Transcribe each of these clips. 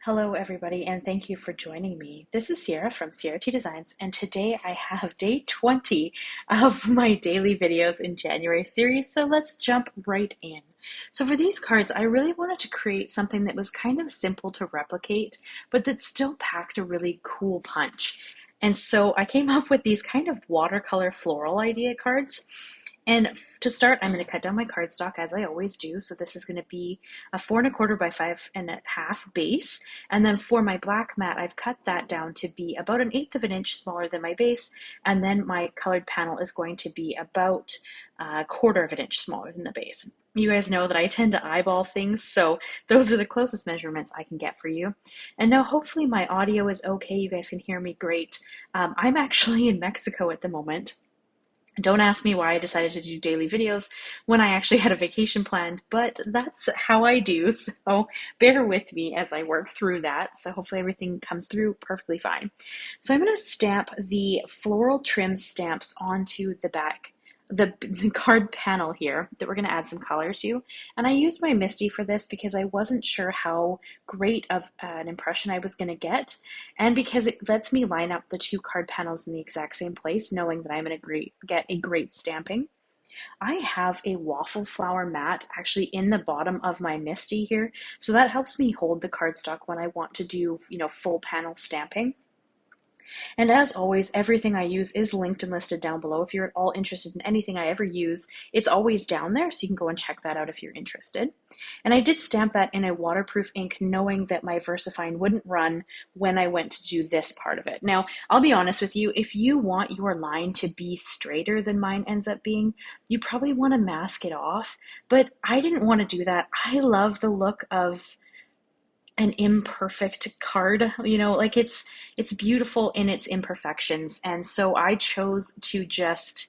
Hello everybody and thank you for joining me. This is Ciara from Ciara T Designs and today I have day 20 of my daily videos in January series, so let's jump right in. So for these cards, I really wanted to create something that was kind of simple to replicate, but that still packed a really cool punch. And so I came up with these kind of watercolor floral idea cards. And to start, I'm going to cut down my cardstock as I always do. So this is going to be a 4¼ by 5½ base. And then for my black mat, I've cut that down to be about 1/8 of an inch smaller than my base. And then my colored panel is going to be about 1/4 of an inch smaller than the base. You guys know that I tend to eyeball things, so those are the closest measurements I can get for you. And now hopefully my audio is okay. You guys can hear me great. I'm actually in Mexico at the moment. Don't ask me why I decided to do daily videos when I actually had a vacation planned, but that's how I do, so bear with me as I work through that. So hopefully everything comes through perfectly fine. So I'm going to stamp the floral trim stamps onto the back, the card panel here that we're going to add some color to. And I used my Misty for this because I wasn't sure how great of an impression I was going to get, and because it lets me line up the two card panels in the exact same place, knowing that I'm going to get a great stamping. I have a waffle flower mat actually in the bottom of my Misty here, so that helps me hold the cardstock when I want to do, full panel stamping. And as always, everything I use is linked and listed down below. If you're at all interested in anything I ever use, it's always down there, so you can go and check that out if you're interested. And I did stamp that in a waterproof ink, knowing that my Versafine wouldn't run when I went to do this part of it. Now, I'll be honest with you, if you want your line to be straighter than mine ends up being, you probably want to mask it off, but I didn't want to do that. I love the look of an imperfect card, like it's beautiful in its imperfections. And so I chose to just,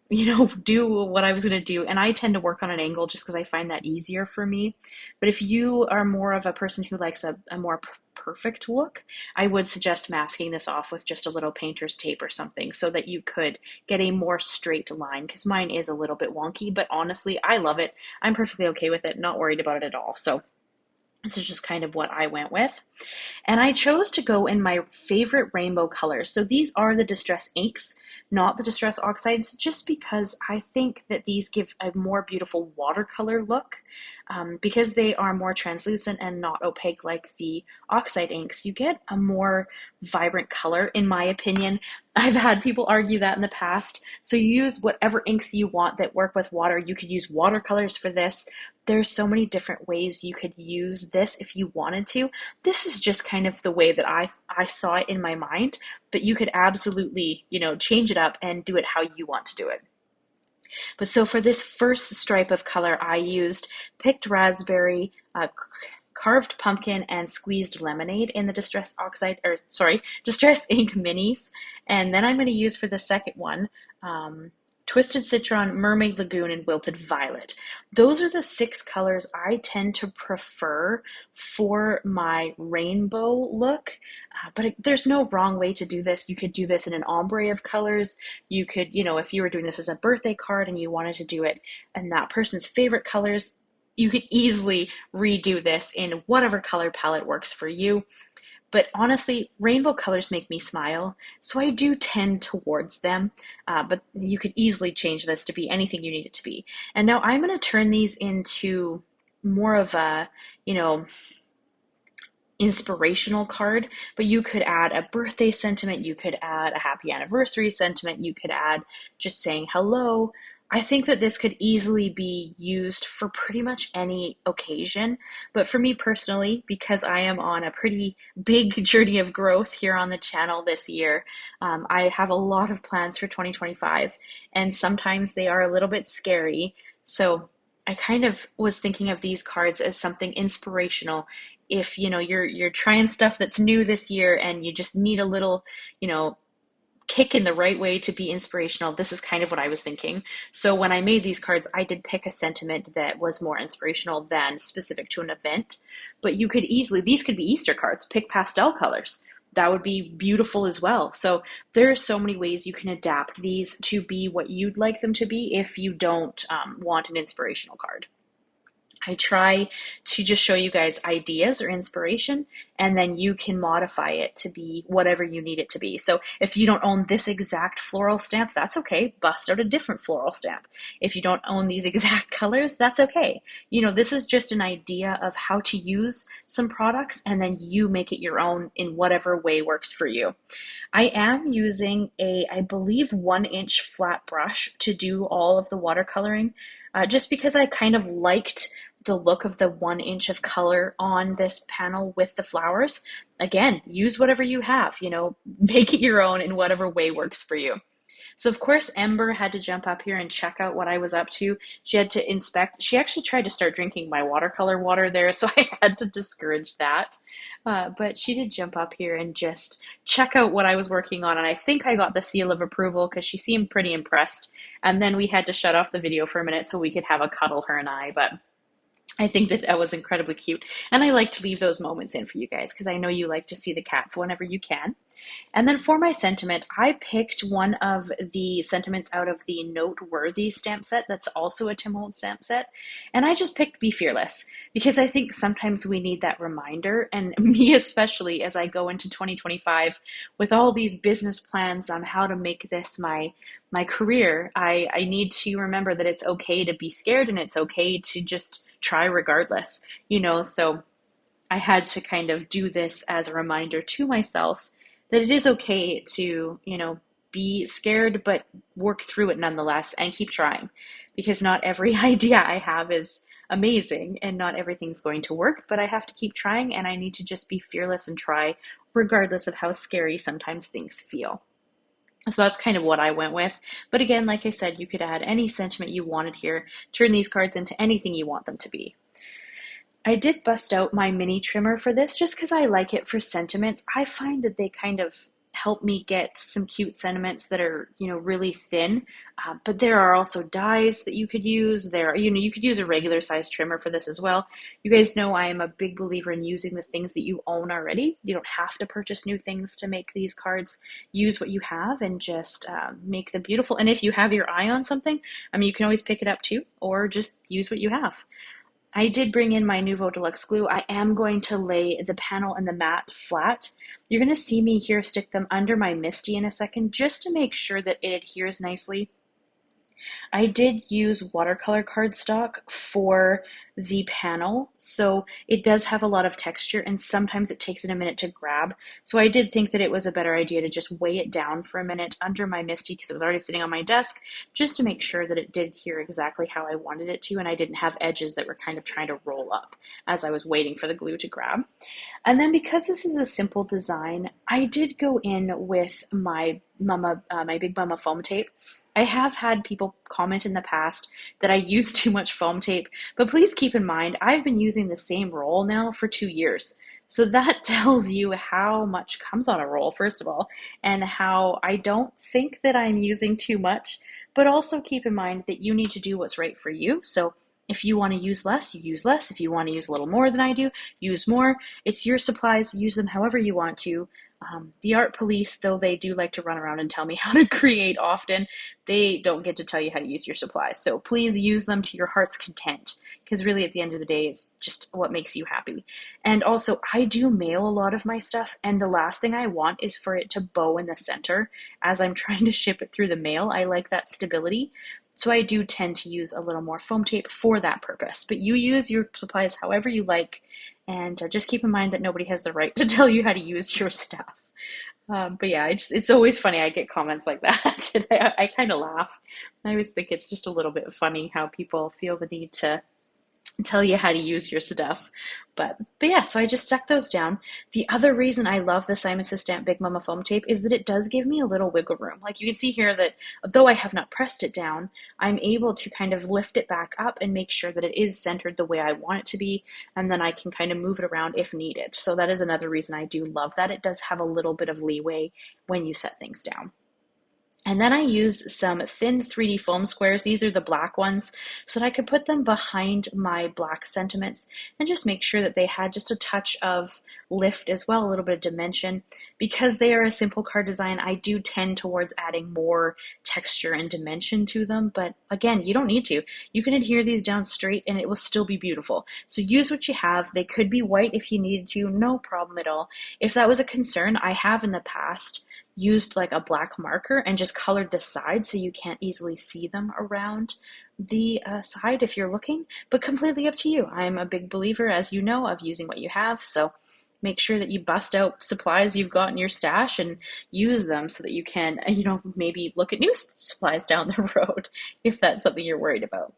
do what I was going to do. And I tend to work on an angle just because I find that easier for me. But if you are more of a person who likes a more perfect look, I would suggest masking this off with just a little painter's tape or something so that you could get a more straight line, because mine is a little bit wonky, but honestly, I love it. I'm perfectly okay with it, not worried about it at all. So this is just kind of what I went with. And I chose to go in my favorite rainbow colors. So these are the Distress inks, not the Distress oxides, just because I think that these give a more beautiful watercolor look. Because they are more translucent and not opaque like the oxide inks, you get a more vibrant color, in my opinion. I've had people argue that in the past. So you use whatever inks you want that work with water. You could use watercolors for this. There's so many different ways you could use this if you wanted to. This is just kind of the way that I saw it in my mind, but you could absolutely, change it up and do it how you want to do it. But so for this first stripe of color, I used picked raspberry, carved pumpkin, and squeezed lemonade in the Distress ink minis. And then I'm going to use for the second one, Twisted Citron, Mermaid, Lagoon, and Wilted Violet. Those are the 6 colors I tend to prefer for my rainbow look, but there's no wrong way to do this. You could do this in an ombre of colors. You could, if you were doing this as a birthday card and you wanted to do it in that person's favorite colors, you could easily redo this in whatever color palette works for you. But honestly, rainbow colors make me smile, so I do tend towards them, but you could easily change this to be anything you need it to be. And now I'm going to turn these into more of a, inspirational card, but you could add a birthday sentiment, you could add a happy anniversary sentiment, you could add just saying hello. I think that this could easily be used for pretty much any occasion, but for me personally, because I am on a pretty big journey of growth here on the channel this year, I have a lot of plans for 2025, and sometimes they are a little bit scary, so I kind of was thinking of these cards as something inspirational. If you're trying stuff that's new this year and you just need a little, kick in the right way to be inspirational, this is kind of what I was thinking. So when I made these cards, I did pick a sentiment that was more inspirational than specific to an event. But you could easily, these could be Easter cards, pick pastel colors. That would be beautiful as well. So there are so many ways you can adapt these to be what you'd like them to be if you don't want an inspirational card. I try to just show you guys ideas or inspiration, and then you can modify it to be whatever you need it to be. So if you don't own this exact floral stamp, that's okay. Bust out a different floral stamp. If you don't own these exact colors, that's okay. You know, this is just an idea of how to use some products, and then you make it your own in whatever way works for you. I am using I believe 1-inch flat brush to do all of the watercoloring, just because I kind of liked the look of the 1 inch of color on this panel with the flowers. Again, use whatever you have, you know, make it your own in whatever way works for you. So of course, Ember had to jump up here and check out what I was up to. She had to inspect. She actually tried to start drinking my watercolor water there, so I had to discourage that. But she did jump up here and just check out what I was working on, and I think I got the seal of approval because she seemed pretty impressed. And then we had to shut off the video for a minute so we could have a cuddle, her and I. But I think that that was incredibly cute. And I like to leave those moments in for you guys because I know you like to see the cats whenever you can. And then for my sentiment, I picked one of the sentiments out of the Noteworthy stamp set that's also a Tim Holtz stamp set. And I just picked Be Fearless because I think sometimes we need that reminder. And me especially, as I go into 2025 with all these business plans on how to make this my career, I need to remember that it's okay to be scared and it's okay to just try regardless, you know. So I had to kind of do this as a reminder to myself that it is okay to, you know, be scared, but work through it nonetheless and keep trying, because not every idea I have is amazing and not everything's going to work, but I have to keep trying and I need to just be fearless and try regardless of how scary sometimes things feel. So that's kind of what I went with. But again, like I said, you could add any sentiment you wanted here, turn these cards into anything you want them to be. I did bust out my mini trimmer for this just because I like it for sentiments. I find that they kind of help me get some cute sentiments that are, you know, really thin. But there are also dies that you could use. You could use a regular size trimmer for this as well. You guys know I am a big believer in using the things that you own already. You don't have to purchase new things to make these cards. Use what you have and just make them beautiful. And if you have your eye on something, I mean, you can always pick it up too, or just use what you have. I did bring in my Nuvo Deluxe glue. I am going to lay the panel and the mat flat. You're going to see me here stick them under my Misty in a second just to make sure that it adheres nicely. I did use watercolor cardstock for the panel, so it does have a lot of texture and sometimes it takes it a minute to grab. So I did think that it was a better idea to just weigh it down for a minute under my Misty because it was already sitting on my desk, just to make sure that it did adhere exactly how I wanted it to and I didn't have edges that were kind of trying to roll up as I was waiting for the glue to grab. And then because this is a simple design, I did go in with my Big Mama foam tape. I have had people comment in the past that I use too much foam tape, but please keep in mind, I've been using the same roll now for 2 years. So that tells you how much comes on a roll, first of all, and how I don't think that I'm using too much, but also keep in mind that you need to do what's right for you. So if you want to use less, you use less. If you want to use a little more than I do, use more. It's your supplies, use them however you want to. The art police, though they do like to run around and tell me how to create often, they don't get to tell you how to use your supplies. So please use them to your heart's content, because really at the end of the day, it's just what makes you happy. And also, I do mail a lot of my stuff, and the last thing I want is for it to bow in the center as I'm trying to ship it through the mail. I like that stability. So I do tend to use a little more foam tape for that purpose. But you use your supplies however you like, and just keep in mind that nobody has the right to tell you how to use your stuff. But yeah, it's always funny. I get comments like that, and I kind of laugh. I always think it's just a little bit funny how people feel the need to tell you how to use your stuff. But yeah, so I just stuck those down. The other reason I love the Simon Says Stamp Big Mama foam tape is that it does give me a little wiggle room. Like you can see here that though I have not pressed it down, I'm able to kind of lift it back up and make sure that it is centered the way I want it to be, and then I can kind of move it around if needed. So that is another reason I do love that. It does have a little bit of leeway when you set things down. And then I used some thin 3D foam squares. These are the black ones, so that I could put them behind my black sentiments and just make sure that they had just a touch of lift as well, a little bit of dimension. Because they are a simple card design, I do tend towards adding more texture and dimension to them. But again, you don't need to. You can adhere these down straight and it will still be beautiful. So use what you have. They could be white if you needed to, no problem at all. If that was a concern, I have in the past used like a black marker and just colored the side so you can't easily see them around the side if you're looking, but completely up to you. I'm a big believer, as you know, of using what you have, so make sure that you bust out supplies you've got in your stash and use them so that you can, maybe look at new supplies down the road if that's something you're worried about.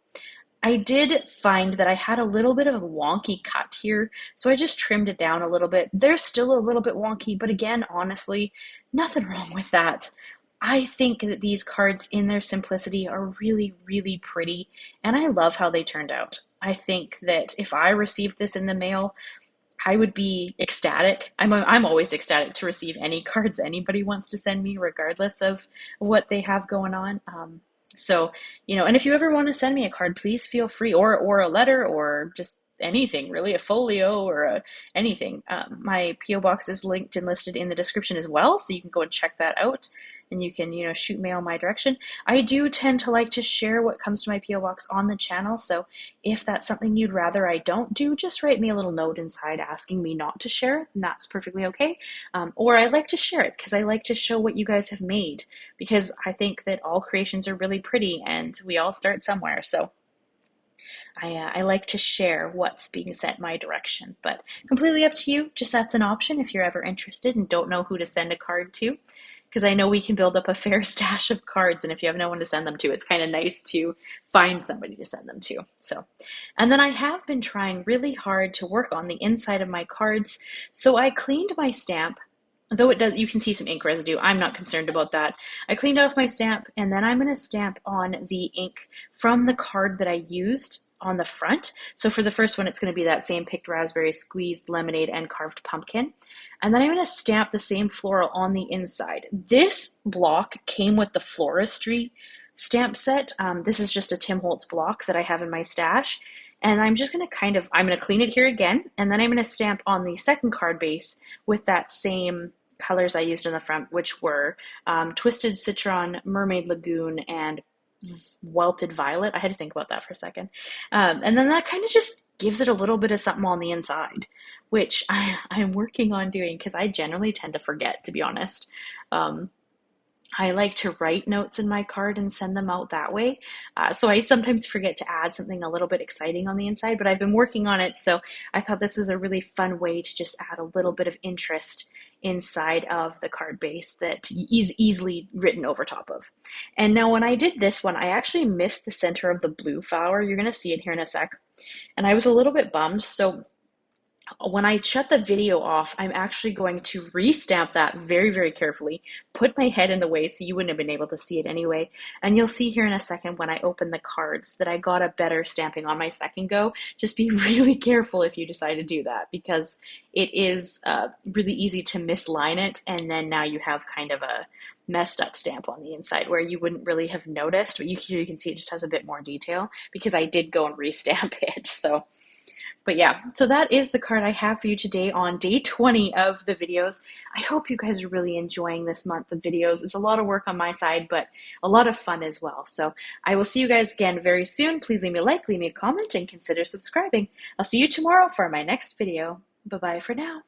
I did find that I had a little bit of a wonky cut here, so I just trimmed it down a little bit. They're still a little bit wonky, but again, honestly, nothing wrong with that. I think that these cards in their simplicity are really, really pretty, and I love how they turned out. I think that if I received this in the mail, I would be ecstatic. I'm always ecstatic to receive any cards anybody wants to send me, regardless of what they have going on. So, and if you ever want to send me a card, please feel free, or a letter, or just anything really, a folio or anything. My PO box is linked and listed in the description as well, so you can go and check that out, and you can shoot mail my direction. I do tend to like to share what comes to my PO box on the channel, so if that's something you'd rather I don't do, just write me a little note inside asking me not to share it, and that's perfectly okay. Or I like to share it because I like to show what you guys have made, because I think that all creations are really pretty and we all start somewhere. So I like to share what's being sent my direction, but completely up to you. Just that's an option if you're ever interested and don't know who to send a card to, because I know we can build up a fair stash of cards, and if you have no one to send them to, it's kind of nice to find somebody to send them to. So, and then I have been trying really hard to work on the inside of my cards. So I cleaned my stamp. Though you can see some ink residue, I'm not concerned about that. I cleaned off my stamp, and then I'm going to stamp on the ink from the card that I used on the front. So for the first one, it's going to be that same picked raspberry, squeezed lemonade, and carved pumpkin. And then I'm going to stamp the same floral on the inside. This block came with the floristry stamp set. This is just a Tim Holtz block that I have in my stash. And I'm just going to I'm going to clean it here again, and then I'm going to stamp on the second card base with that same colors I used on the front, which were Twisted Citron, Mermaid Lagoon, and Wilted Violet. I had to think about that for a second. And then that kind of just gives it a little bit of something on the inside, which I'm working on doing because I generally tend to forget, to be honest. I like to write notes in my card and send them out that way. So I sometimes forget to add something a little bit exciting on the inside, but I've been working on it. So I thought this was a really fun way to just add a little bit of interest inside of the card base that is easily written over top of. And now when I did this one, I actually missed the center of the blue flower. You're going to see it here in a sec. And I was a little bit bummed. So when I shut the video off, I'm actually going to restamp that very, very carefully, put my head in the way so you wouldn't have been able to see it anyway. And you'll see here in a second when I open the cards that I got a better stamping on my second go. Just be really careful if you decide to do that, because it is really easy to misline it, and then now you have kind of a messed up stamp on the inside where you wouldn't really have noticed, but you can see it just has a bit more detail because I did go and restamp it. But yeah, so that is the card I have for you today on day 20 of the videos. I hope you guys are really enjoying this month of videos. It's a lot of work on my side, but a lot of fun as well. So I will see you guys again very soon. Please leave me a like, leave me a comment, and consider subscribing. I'll see you tomorrow for my next video. Bye-bye for now.